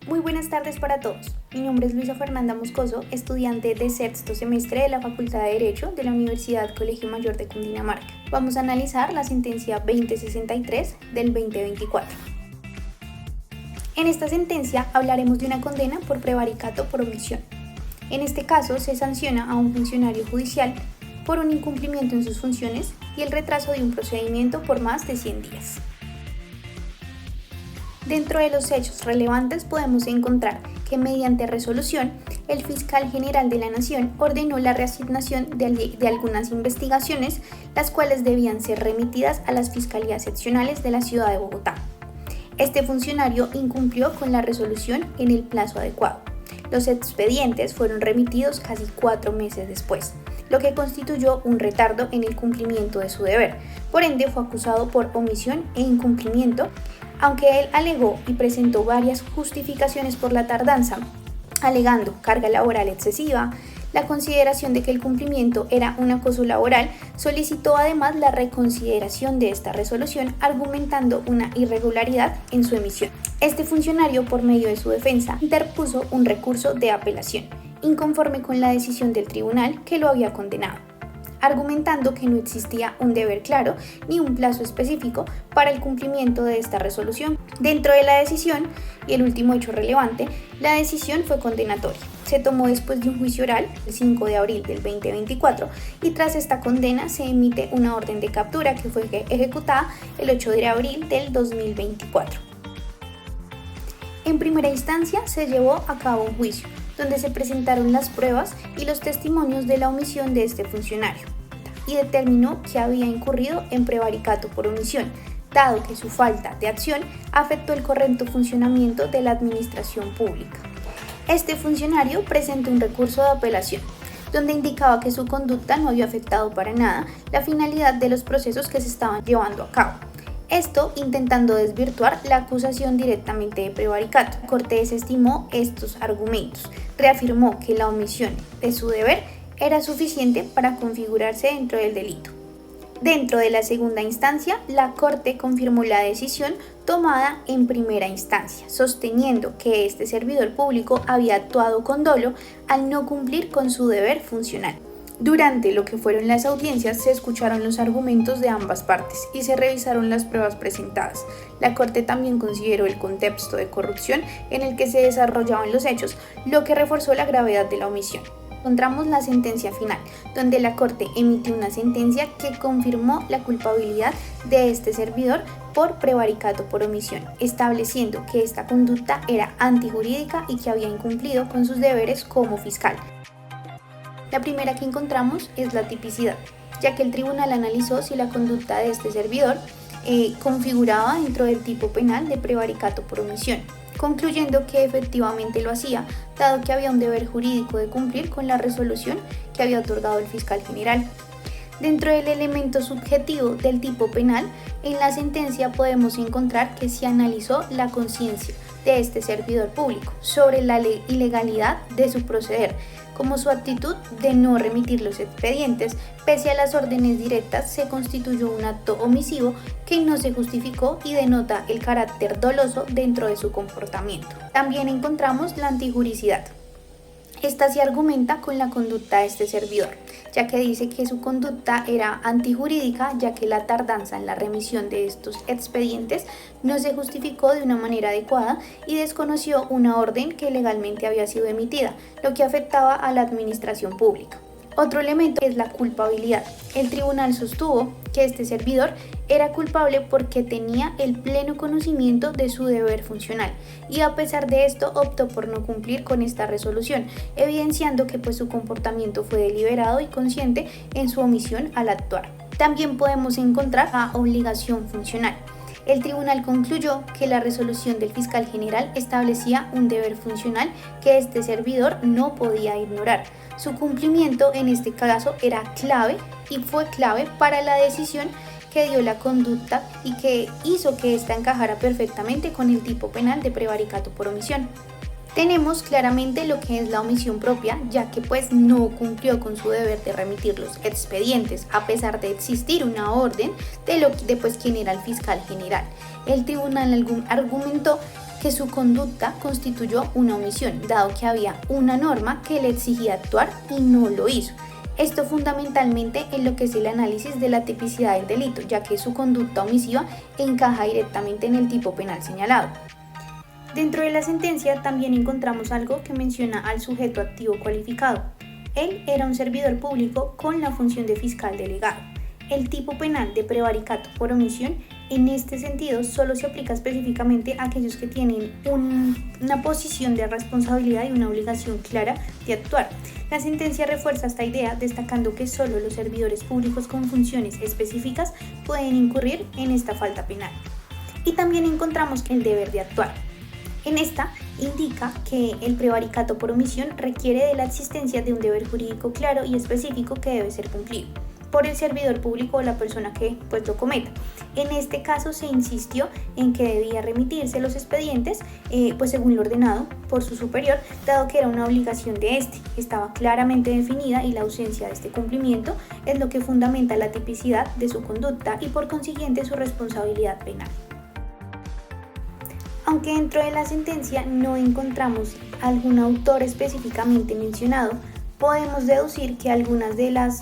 Muy buenas tardes para todos. Mi nombre es Luisa Fernanda Moscoso, estudiante de sexto semestre de la Facultad de Derecho de la Universidad Colegio Mayor de Cundinamarca. Vamos a analizar la sentencia 2063 del 2024. En esta sentencia hablaremos de una condena por prevaricato por omisión. En este caso se sanciona a un funcionario judicial por un incumplimiento en sus funciones y el retraso de un procedimiento por más de 100 días. Dentro de los hechos relevantes podemos encontrar que mediante resolución, el fiscal general de la Nación ordenó la reasignación de algunas investigaciones, las cuales debían ser remitidas a las fiscalías seccionales de la ciudad de Bogotá. Este funcionario incumplió con la resolución en el plazo adecuado. Los expedientes fueron remitidos casi 4 meses después, lo que constituyó un retardo en el cumplimiento de su deber. Por ende, fue acusado por omisión e incumplimiento. Aunque él alegó y presentó varias justificaciones por la tardanza, alegando carga laboral excesiva, la consideración de que el cumplimiento era un acoso laboral, solicitó además la reconsideración de esta resolución, argumentando una irregularidad en su emisión. Este funcionario, por medio de su defensa, interpuso un recurso de apelación, inconforme con la decisión del tribunal que lo había condenado, argumentando que no existía un deber claro ni un plazo específico para el cumplimiento de esta resolución. Dentro de la decisión, y el último hecho relevante, la decisión fue condenatoria. Se tomó después de un juicio oral, el 5 de abril del 2024, y tras esta condena se emite una orden de captura que fue ejecutada el 8 de abril del 2024. En primera instancia se llevó a cabo un juicio, donde se presentaron las pruebas y los testimonios de la omisión de este funcionario, y determinó que había incurrido en prevaricato por omisión, dado que su falta de acción afectó el correcto funcionamiento de la administración pública. Este funcionario presentó un recurso de apelación, donde indicaba que su conducta no había afectado para nada la finalidad de los procesos que se estaban llevando a cabo. Esto intentando desvirtuar la acusación directamente de prevaricato. La Corte desestimó estos argumentos, reafirmó que la omisión de su deber era suficiente para configurarse dentro del delito. Dentro de la segunda instancia, la Corte confirmó la decisión tomada en primera instancia, sosteniendo que este servidor público había actuado con dolo al no cumplir con su deber funcional. Durante lo que fueron las audiencias se escucharon los argumentos de ambas partes y se revisaron las pruebas presentadas. La Corte también consideró el contexto de corrupción en el que se desarrollaban los hechos, lo que reforzó la gravedad de la omisión. Encontramos la sentencia final, donde la Corte emitió una sentencia que confirmó la culpabilidad de este servidor por prevaricato por omisión, estableciendo que esta conducta era antijurídica y que había incumplido con sus deberes como fiscal. La primera que encontramos es la tipicidad, ya que el tribunal analizó si la conducta de este servidor configuraba dentro del tipo penal de prevaricato por omisión, concluyendo que efectivamente lo hacía, dado que había un deber jurídico de cumplir con la resolución que había otorgado el fiscal general. Dentro del elemento subjetivo del tipo penal, en la sentencia podemos encontrar que se analizó la conciencia de este servidor público sobre la ilegalidad de su proceder, como su actitud de no remitir los expedientes, pese a las órdenes directas, se constituyó un acto omisivo que no se justificó y denota el carácter doloso dentro de su comportamiento. También encontramos la antijuricidad. Esta se argumenta con la conducta de este servidor, ya que dice que su conducta era antijurídica, ya que la tardanza en la remisión de estos expedientes no se justificó de una manera adecuada y desconoció una orden que legalmente había sido emitida, lo que afectaba a la administración pública. Otro elemento es la culpabilidad. El tribunal sostuvo que este servidor era culpable porque tenía el pleno conocimiento de su deber funcional y a pesar de esto optó por no cumplir con esta resolución, evidenciando que su comportamiento fue deliberado y consciente en su omisión al actuar. También podemos encontrar la obligación funcional. El tribunal concluyó que la resolución del fiscal general establecía un deber funcional que este servidor no podía ignorar. Su cumplimiento en este caso era clave y fue clave para la decisión que dio la conducta y que hizo que ésta encajara perfectamente con el tipo penal de prevaricato por omisión. Tenemos claramente lo que es la omisión propia, ya que no cumplió con su deber de remitir los expedientes a pesar de existir una orden de quien era el fiscal general. El tribunal argumentó que su conducta constituyó una omisión, dado que había una norma que le exigía actuar y no lo hizo. Esto fundamentalmente en lo que es el análisis de la tipicidad del delito, ya que su conducta omisiva encaja directamente en el tipo penal señalado. Dentro de la sentencia también encontramos algo que menciona al sujeto activo cualificado. Él era un servidor público con la función de fiscal delegado. El tipo penal de prevaricato por omisión en este sentido solo se aplica específicamente a aquellos que tienen una posición de responsabilidad y una obligación clara de actuar. La sentencia refuerza esta idea destacando que solo los servidores públicos con funciones específicas pueden incurrir en esta falta penal. Y también encontramos el deber de actuar. En esta indica que el prevaricato por omisión requiere de la existencia de un deber jurídico claro y específico que debe ser cumplido por el servidor público o la persona que lo cometa. En este caso se insistió en que debía remitirse los expedientes según lo ordenado por su superior, dado que era una obligación de este. Estaba claramente definida y la ausencia de este cumplimiento es lo que fundamenta la tipicidad de su conducta y por consiguiente su responsabilidad penal. Aunque dentro de la sentencia no encontramos algún autor específicamente mencionado, podemos deducir que algunas de las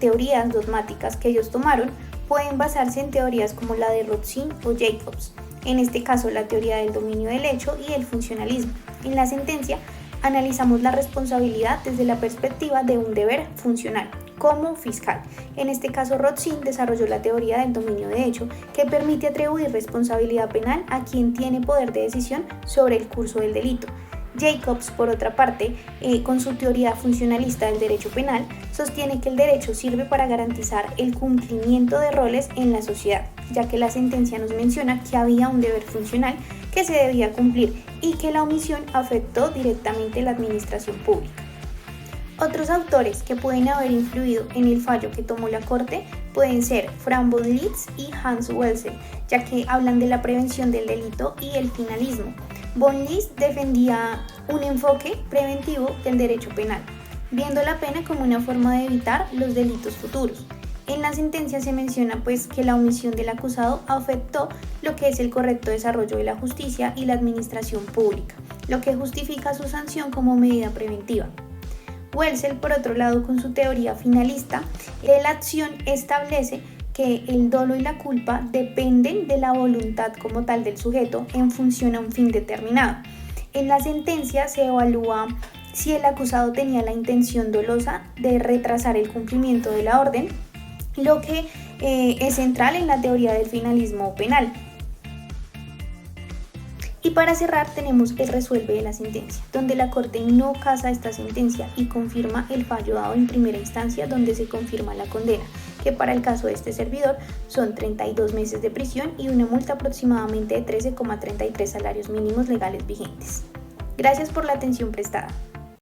teorías dogmáticas que ellos tomaron pueden basarse en teorías como la de Rothschild o Jacobs, en este caso la teoría del dominio del hecho y el funcionalismo. En la sentencia analizamos la responsabilidad desde la perspectiva de un deber funcional, como fiscal. En este caso Rothschild desarrolló la teoría del dominio de hecho, que permite atribuir responsabilidad penal a quien tiene poder de decisión sobre el curso del delito. Jacobs, por otra parte, con su teoría funcionalista del derecho penal, sostiene que el derecho sirve para garantizar el cumplimiento de roles en la sociedad, ya que la sentencia nos menciona que había un deber funcional que se debía cumplir y que la omisión afectó directamente la administración pública. Otros autores que pueden haber influido en el fallo que tomó la Corte pueden ser Frank von Liszt y Hans Welsel, ya que hablan de la prevención del delito y el finalismo. Von Liszt defendía un enfoque preventivo del derecho penal, viendo la pena como una forma de evitar los delitos futuros. En la sentencia se menciona que la omisión del acusado afectó lo que es el correcto desarrollo de la justicia y la administración pública, lo que justifica su sanción como medida preventiva. Welsel, por otro lado, con su teoría finalista, la acción establece que el dolo y la culpa dependen de la voluntad como tal del sujeto en función a un fin determinado. En la sentencia se evalúa si el acusado tenía la intención dolosa de retrasar el cumplimiento de la orden, lo que es central en la teoría del finalismo penal. Y para cerrar tenemos el resuelve de la sentencia, donde la Corte no casa esta sentencia y confirma el fallo dado en primera instancia, donde se confirma la condena, que para el caso de este servidor son 32 meses de prisión y una multa aproximadamente de 13,33 salarios mínimos legales vigentes. Gracias por la atención prestada.